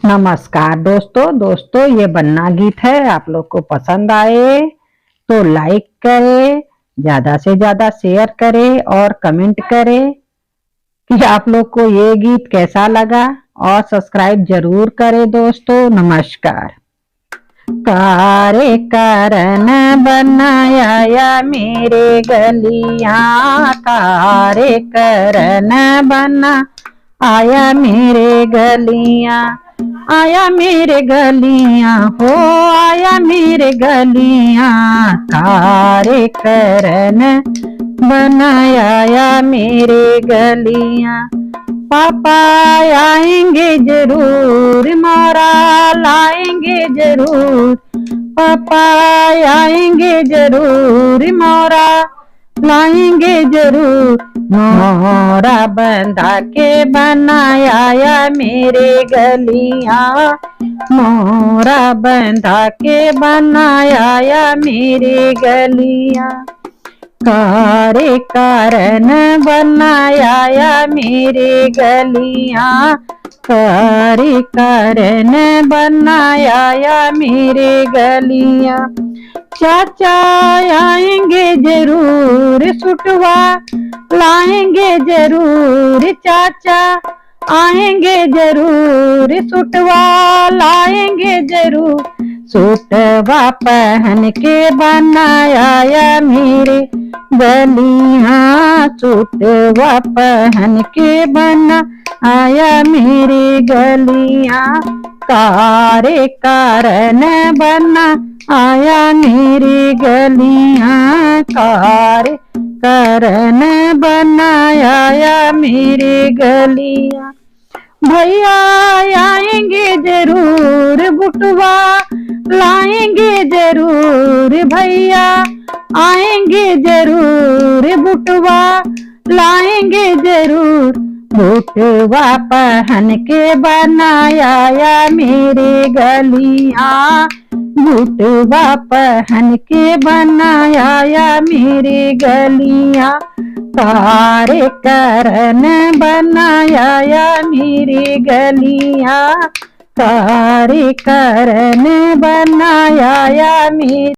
नमस्कार दोस्तों ये बन्ना गीत है। आप लोग को पसंद आए तो लाइक करें, ज्यादा से ज्यादा शेयर करें और कमेंट करें कि आप लोग को ये गीत कैसा लगा, और सब्सक्राइब जरूर करें दोस्तों। नमस्कार। कारे करन बनाया मेरे गलियां, कारे करन बना आया मेरे गलियां, आया मेरे गलियां हो, आया मेरे गलियां। कारे करन बनाया मेरे गलियां। पापा आएंगे जरूर, मोरा लाएंगे जरूर। पापा आएंगे जरूर, मोरा लाएंगे जरूर। मोरा बंधा के बनाया मेरे गलियां, मोरा बंधा के बनाया मेरे गलियां। कारे कारण बनाया मेरे गलियां, कारे कारण बनाया मेरे गलियां। चाचा आएंगे जरूर, सुटवा लाएंगे जरूर। चाचा आएंगे जरूर, सुटवा लाएंगे जरूर। सूटवा पहन के बनाया मेरे गलियां, सूटवा पहन के बनाया मेरे गलियां। कारे कारण बना आया मेरी गलियां, कारे कारण बनाया मेरी गलियां। भैया आएंगे जरूर, बुटवा लाएंगे जरूर। भैया आएंगे जरूर, बुटवा लाएंगे जरूर। बुटवा पहन के बनाया मेरे गलियां, बुटवा पहन के बनाया मेरे गलियां। कारे करन बनाया मेरे गलियां, कारे करन बनाया मेरे